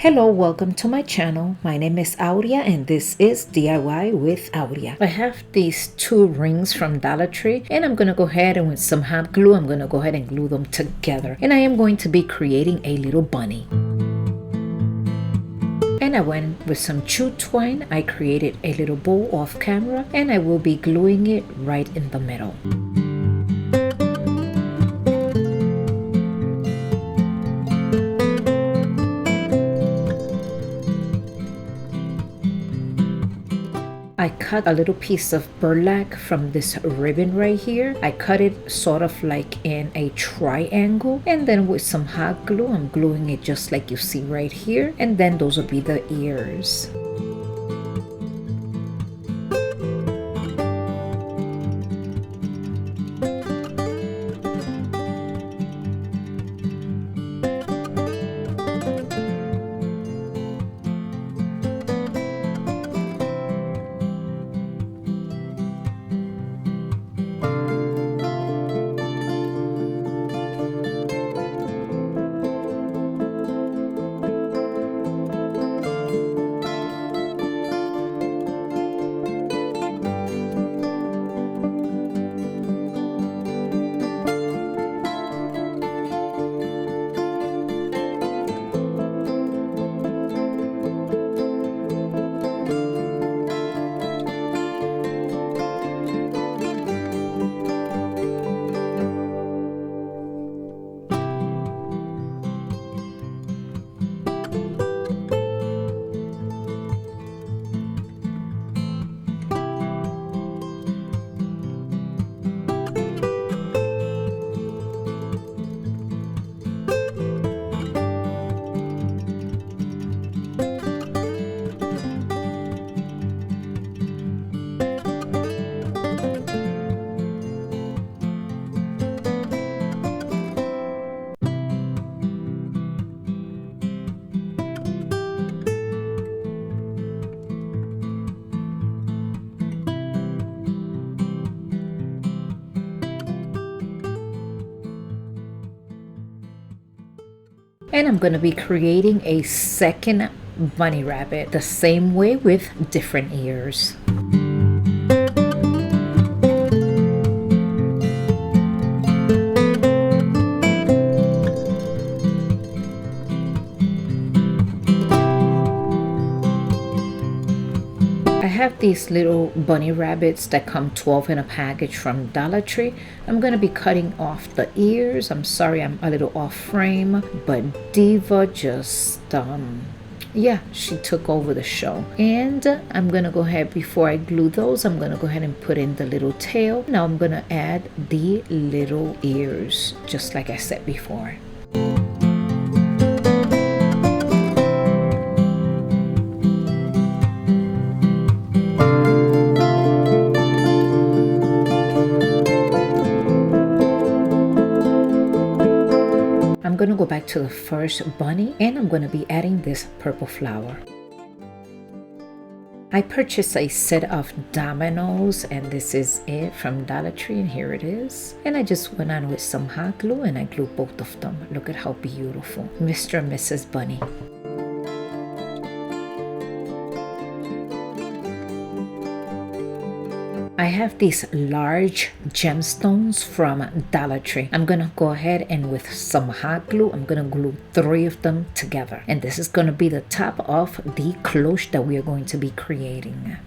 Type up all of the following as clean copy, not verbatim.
Hello, welcome to my channel. My name is Aurea and this is DIY with Aurea. I have these two rings from Dollar Tree and I'm going to go ahead and with some hot glue, I'm going to go ahead and glue them together. And I am going to be creating a little bunny. And I went with some chew twine. I created a little bow off camera and I will be gluing it right in the middle. I cut a little piece of burlap from this ribbon right here. I cut it sort of like in a triangle, and then with some hot glue, I'm gluing it just like you see right here. And then those will be the ears. And I'm going to be creating a second bunny rabbit the same way with different ears. I have these little bunny rabbits that come 12 in a package from Dollar Tree. I'm going to be cutting off the ears. I'm sorry I'm a little off frame, but Diva just yeah, she took over the show. And I'm going to go ahead, before I glue those, I'm going to go ahead and put in the little tail. Now I'm going to add the little ears, just like I said before. I'm going to go back to the first bunny and I'm going to be adding this purple flower. I purchased a set of dominoes and this is it from Dollar Tree, and here it is. And I just went on with some hot glue and I glued both of them. Look at how beautiful. Mr. and Mrs. Bunny. I have these large gemstones from Dollar Tree. I'm gonna go ahead and with some hot glue, I'm gonna glue 3 of them together. And this is gonna be the top of the cloche that we are going to be creating.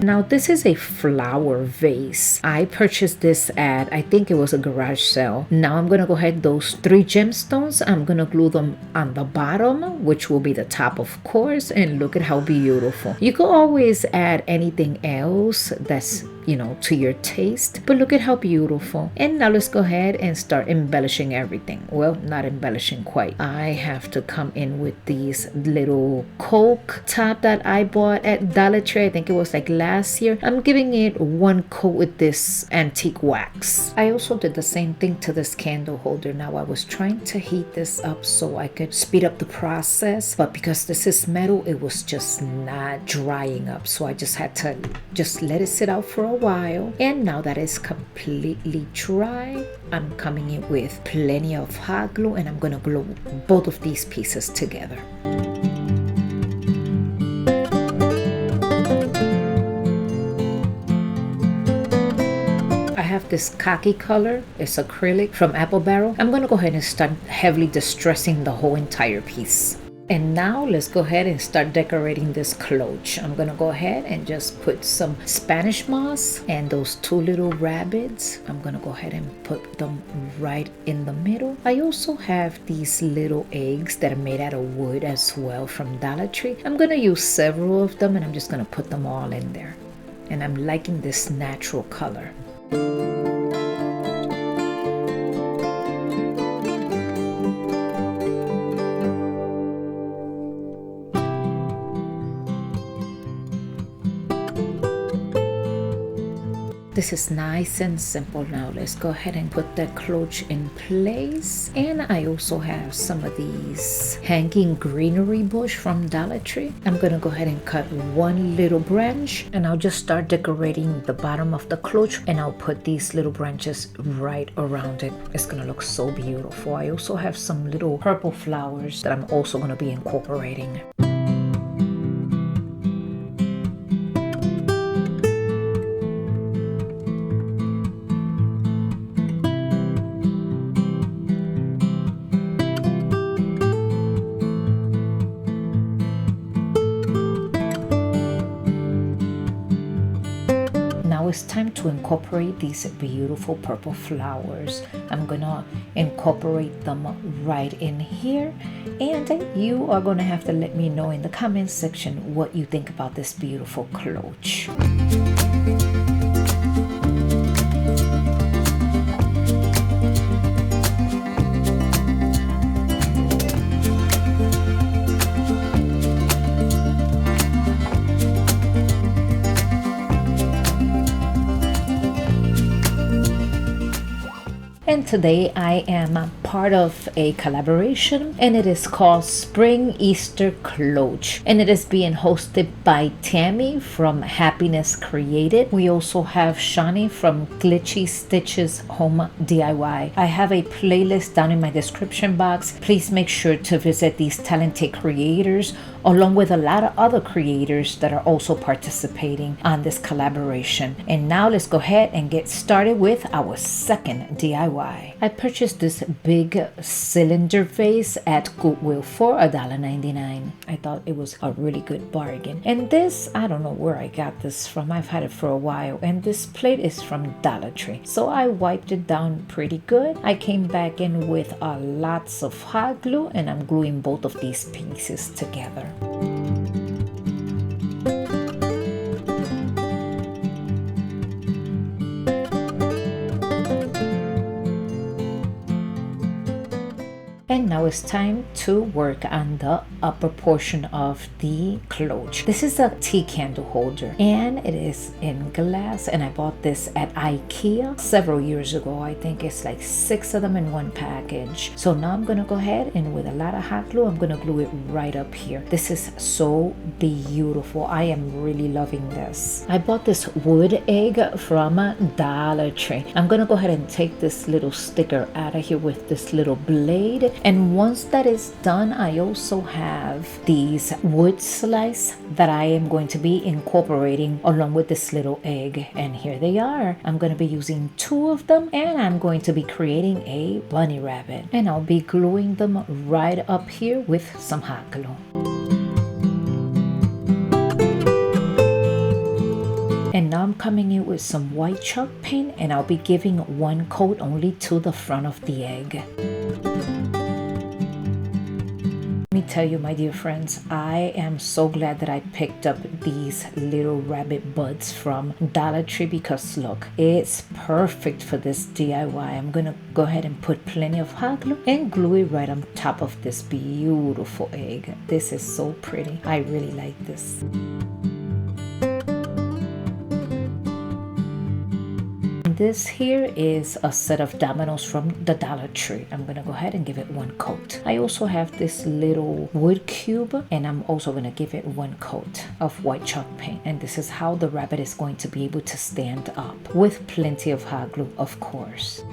Now this is a flower vase. I purchased this at, I think it was a garage sale. Now I'm gonna go ahead, those 3 gemstones, I'm gonna glue them on the bottom, which will be the top of course, and look at how beautiful. You can always add anything else that's, you know, to your taste, but look at how beautiful. And now let's go ahead and start embellishing everything. Well, not embellishing quite. I have to come in with these little Coke top that I bought at Dollar Tree. I think it was like last year. I'm giving it 1 coat with this antique wax. I also did the same thing to this candle holder. Now I was trying to heat this up so I could speed up the process, but because this is metal, it was just not drying up, so I just had to just let it sit out for a while. And now that it's completely dry, I'm coming in with plenty of hot glue and I'm gonna glue both of these pieces together. I have this khaki color, it's acrylic from Apple Barrel. I'm gonna go ahead and start heavily distressing the whole entire piece. And now let's go ahead and start decorating this cloche. I'm gonna go ahead and just put some Spanish moss and those two little rabbits. I'm gonna go ahead and put them right in the middle. I also have these little eggs that are made out of wood as well from Dollar Tree. I'm gonna use several of them and I'm just gonna put them all in there. And I'm liking this natural color. This is nice and simple. Now let's go ahead and put that cloche in place. And I also have some of these hanging greenery bush from Dollar Tree. I'm gonna go ahead and cut one little branch and I'll just start decorating the bottom of the cloche and I'll put these little branches right around it. It's gonna look so beautiful. I also have some little purple flowers that I'm also gonna be incorporating. Now it's time to incorporate these beautiful purple flowers. I'm gonna incorporate them right in here, and you are gonna have to let me know in the comment section what you think about this beautiful cloche. And today I am part of a collaboration and it is called Spring Easter Cloche and it is being hosted by Tammy from Happiness Created. We also have Shani from Glitchy Stitches Home DIY. I have a playlist down in my description box. Please make sure to visit these talented creators along with a lot of other creators that are also participating on this collaboration. And now let's go ahead and get started with our second DIY. I purchased this big cylinder vase at Goodwill for $1.99. I thought it was a really good bargain. And this, I don't know where I got this from. I've had it for a while. And this plate is from Dollar Tree. So I wiped it down pretty good. I came back in with lots of hot glue and I'm gluing both of these pieces together. And now it's time to work on the upper portion of the cloche. This is a tea candle holder and it is in glass and I bought this at IKEA several years ago. I think it's like 6 of them in one package. So now I'm gonna go ahead and with a lot of hot glue, I'm gonna glue it right up here. This is so beautiful. I am really loving this. I bought this wood egg from Dollar Tree. I'm gonna go ahead and take this little sticker out of here with this little blade. And once that is done, I also have these wood slice that I am going to be incorporating along with this little egg. And here they are. I'm going to be using 2 of them and I'm going to be creating a bunny rabbit. And I'll be gluing them right up here with some hot glue. And now I'm coming in with some white chalk paint and I'll be giving 1 coat only to the front of the egg. Let me tell you, my dear friends, I am so glad that I picked up these little rabbit buds from Dollar Tree because look, it's perfect for this DIY. I'm gonna go ahead and put plenty of hot glue and glue it right on top of this beautiful egg. This is so pretty. I really like this. And this here is a set of dominoes from the Dollar Tree. I'm gonna go ahead and give it one coat. I also have this little wood cube, and I'm also gonna give it one coat of white chalk paint. And this is how the rabbit is going to be able to stand up, with plenty of hot glue, of course.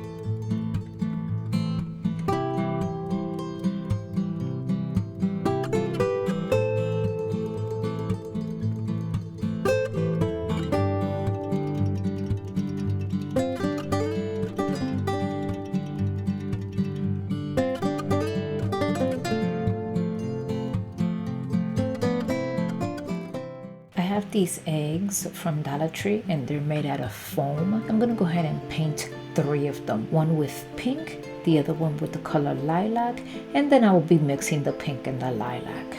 I have these eggs from Dollar Tree and they're made out of foam. I'm gonna go ahead and paint 3 of them. One with pink, the other one with the color lilac, and then I will be mixing the pink and the lilac.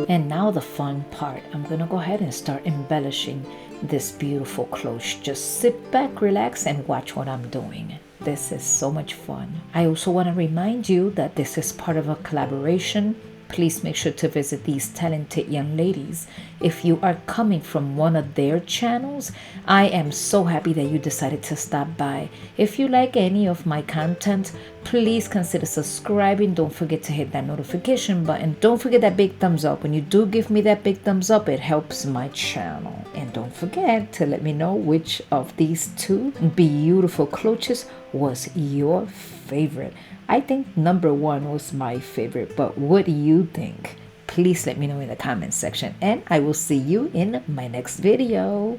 And now the fun part. I'm gonna go ahead and start embellishing this beautiful cloche. Just sit back, relax, and watch what I'm doing. This is so much fun. I also want to remind you that this is part of a collaboration. Please make sure to visit these talented young ladies. If you are coming from one of their channels, I am so happy that you decided to stop by. If you like any of my content, please consider subscribing. Don't forget to hit that notification button. Don't forget that big thumbs up. When you do give me that big thumbs up, it helps my channel. And don't forget to let me know which of these 2 beautiful cloches was your favorite. I think number 1 was my favorite, but what do you think? Please let me know in the comment section, and I will see you in my next video.